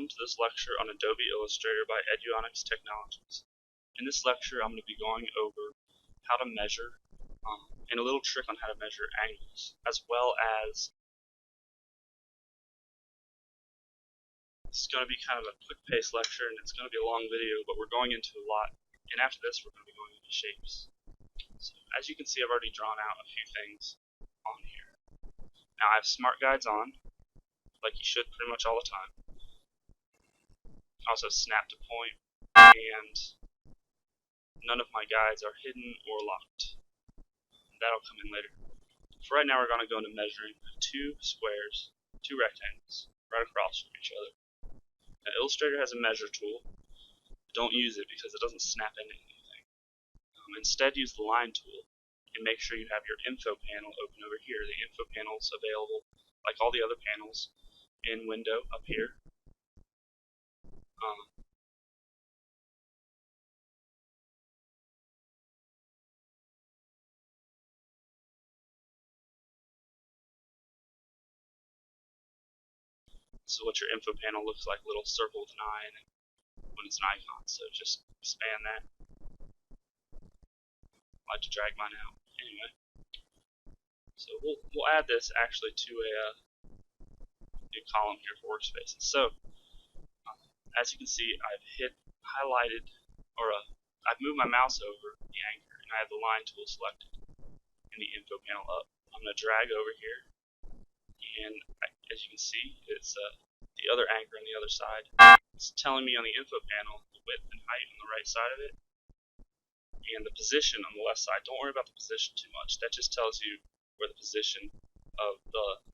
Welcome to this lecture on Adobe Illustrator by Eduonics Technologies. In this lecture, I'm going to be going over how to measure and a little trick on how to measure angles, as well as this is going to be kind of a quick-paced lecture, and it's going to be a long video, but we're going into a lot. And after this, we're going to be going into shapes. So, as you can see, I've already drawn out a few things on here. Now, I have smart guides on, like you should pretty much all the time. Also snap to point, and none of my guides are hidden or locked. That'll come in later. For right now, we're going to go into measuring two squares, two rectangles, right across from each other. Now, Illustrator has a measure tool. Don't use it because it doesn't snap into anything. Instead, use the line tool and make sure you have your info panel open over here. The info panel is available, like all the other panels, in Window up here. This is what your info panel looks like, a little circle with an eye in it when it's an icon. So just expand that. I like to drag mine out. Anyway, so we'll add this actually to a new column here for workspaces. So as you can see, I've highlighted, or I've moved my mouse over the anchor, and I have the line tool selected and the info panel up. I'm going to drag over here, and as you can see, it's the other anchor on the other side. It's telling me on the info panel the width and height on the right side of it, and the position on the left side. Don't worry about the position too much. That just tells you where the position of the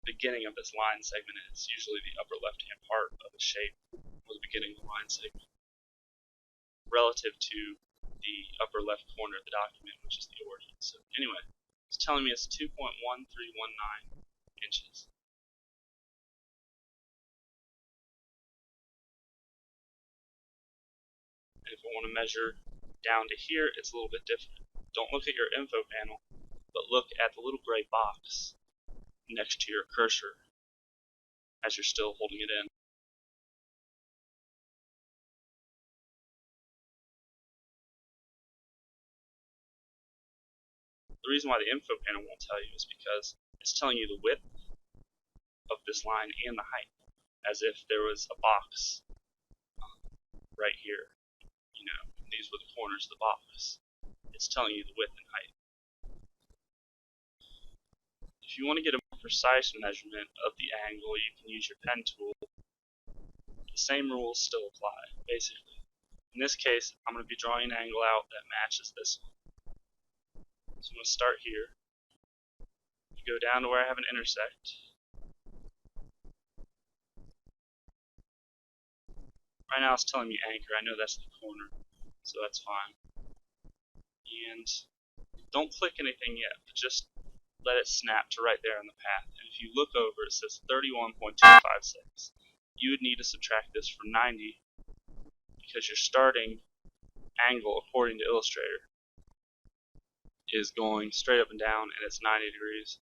beginning of this line segment is, usually the upper left-hand part of the shape, or the beginning of the line segment, relative to the upper left corner of the document, which is the origin. So anyway, it's telling me it's 2.1319 inches. And if I want to measure down to here, it's a little bit different. Don't look at your info panel, but look at the little gray box next to your cursor as you're still holding it in. The reason why the info panel won't tell you is because it's telling you the width of this line and the height, as if there was a box right here. You know, these were the corners of the box. It's telling you the width and height. If you want to get a more precise measurement of the angle, you can use your pen tool. The same rules still apply, basically. In this case, I'm going to be drawing an angle out that matches this one. So I'm going to start here. Go down to where I have an intersect. Right now it's telling me anchor. I know that's the corner, so that's fine. And don't click anything yet, but just let it snap to right there on the path. And if you look over, it says 31.256. You would need to subtract this from 90 because your starting angle, according to Illustrator, is going straight up and down, and it's 90 degrees.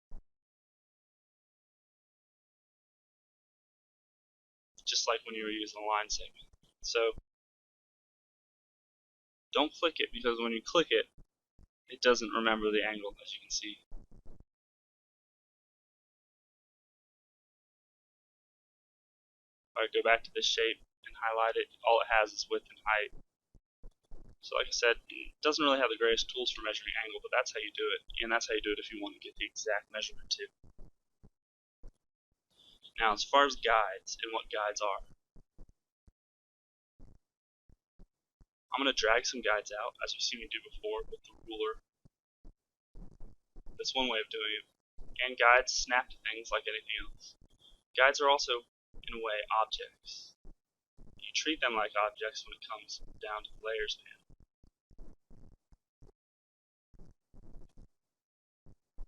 Just like when you were using a line segment. So don't click it, because when you click it, it doesn't remember the angle, as you can see. If I go back to this shape and highlight it, all it has is width and height. So like I said, it doesn't really have the greatest tools for measuring angle, but that's how you do it. And that's how you do it if you want to get the exact measurement too. Now, as far as guides and what guides are, I'm going to drag some guides out, as you've seen me do before with the ruler. That's one way of doing it. And guides snap to things like anything else. Guides are also, in a way, objects. You treat them like objects when it comes down to the layers panel.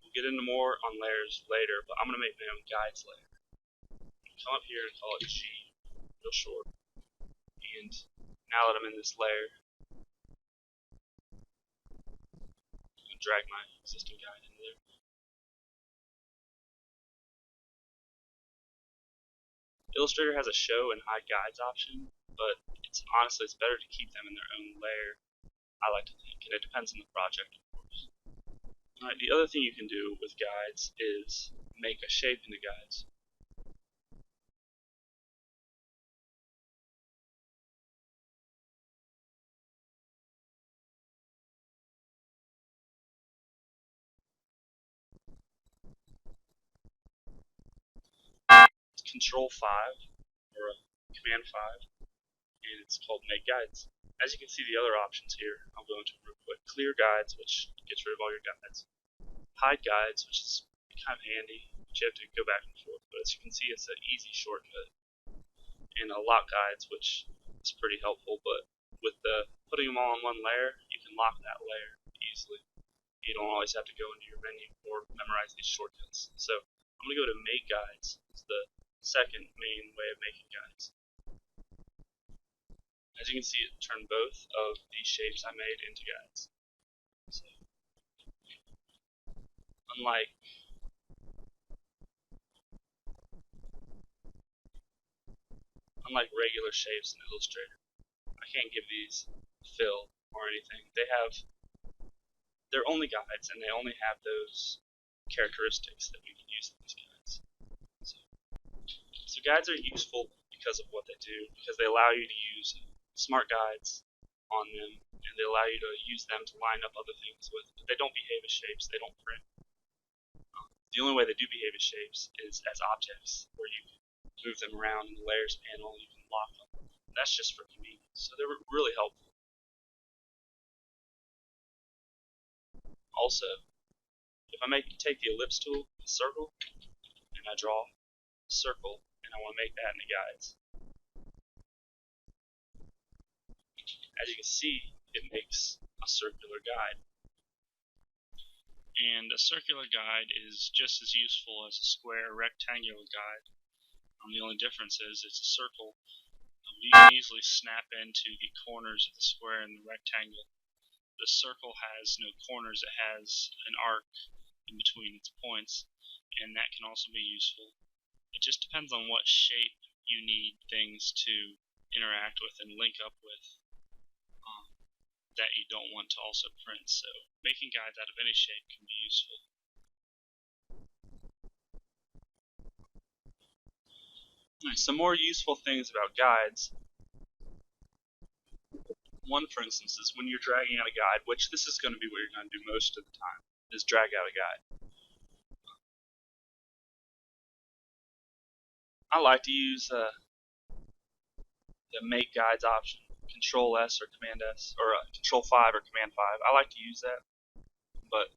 We'll get into more on layers later, but I'm going to make my own guides layer. Come up here and call it G, real short. And now that I'm in this layer, I'm going to drag my existing guide into there. Illustrator has a show and hide guides option, but honestly it's better to keep them in their own layer, I like to think, and it depends on the project, of course. Alright, the other thing you can do with guides is make a shape in the guides. Control 5 or Command 5, and it's called Make Guides. As you can see the other options here, I'll go into real quick. Clear Guides, which gets rid of all your guides. Hide Guides, which is kind of handy, but you have to go back and forth. But as you can see, it's an easy shortcut. And Lock Guides, which is pretty helpful, but with putting them all in one layer, you can lock that layer easily. You don't always have to go into your menu or memorize these shortcuts. So I'm going to go to Make Guides. It's the second main way of making guides. As you can see, it turned both of these shapes I made into guides. So, unlike regular shapes in Illustrator, I can't give these fill or anything. They're only guides, and they only have those characteristics that we can use in these guides. So guides are useful because of what they do, because they allow you to use smart guides on them, and they allow you to use them to line up other things with. But they don't behave as shapes, they don't print. The only way they do behave as shapes is as objects, where you can move them around in the layers panel, you can lock them. That's just for convenience, so they're really helpful. Also, if I take the ellipse tool, the circle, and I draw a circle, and I want to make that in the guides, as you can see, it makes a circular guide. And a circular guide is just as useful as a square rectangular guide. The only difference is it's a circle. You can easily snap into the corners of the square and the rectangle. The circle has no corners, it has an arc in between its points, and that can also be useful. It just depends on what shape you need things to interact with and link up with that you don't want to also print. So making guides out of any shape can be useful. Some more useful things about guides. One, for instance, is when you're dragging out a guide, which this is going to be what you're going to do most of the time, is drag out a guide. I like to use the Make Guides option, Control S or Command S, or Control 5 or Command 5. I like to use that, but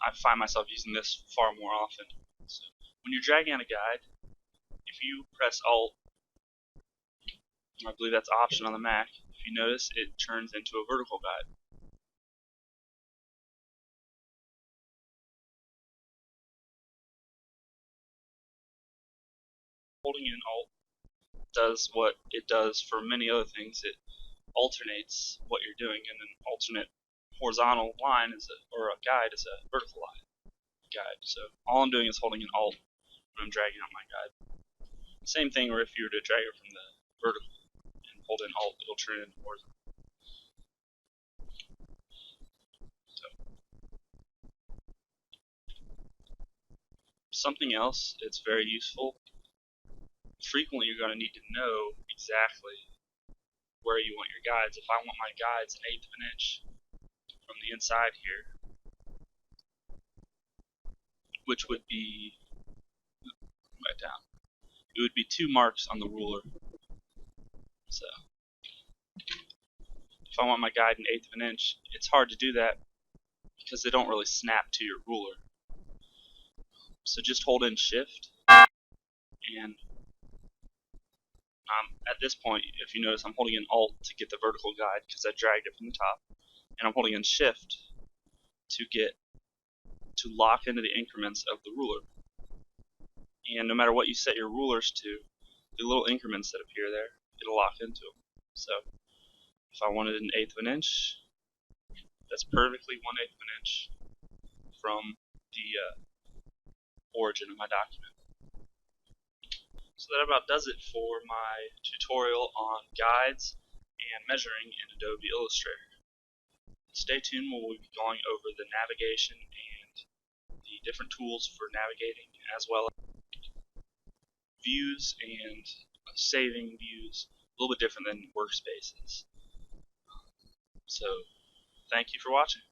I find myself using this far more often. So when you're dragging out a guide, if you press Alt, I believe that's Option on the Mac, if you notice, it turns into a vertical guide. Holding in Alt does what it does for many other things. It alternates what you're doing, and an alternate horizontal line or a guide is a vertical line guide. So all I'm doing is holding an Alt when I'm dragging out my guide. Same thing where if you were to drag it from the vertical and hold in Alt, it'll turn it into horizontal. So, something else it's very useful. Frequently you're going to need to know exactly where you want your guides. If I want my guides 1/8 of an inch from the inside here, which would be right down, it would be 2 marks on the ruler. So if I want my guide 1/8 of an inch, it's hard to do that because they don't really snap to your ruler. So just hold in Shift, and at this point, if you notice, I'm holding in Alt to get the vertical guide because I dragged it from the top, and I'm holding in Shift to lock into the increments of the ruler. And no matter what you set your rulers to, the little increments that appear there, it'll lock into them. So if I wanted 1/8 of an inch, that's perfectly 1/8 of an inch from the origin of my document. So that about does it for my tutorial on guides and measuring in Adobe Illustrator. Stay tuned when we'll be going over the navigation and the different tools for navigating, as well as views and saving views, a little bit different than workspaces. So thank you for watching.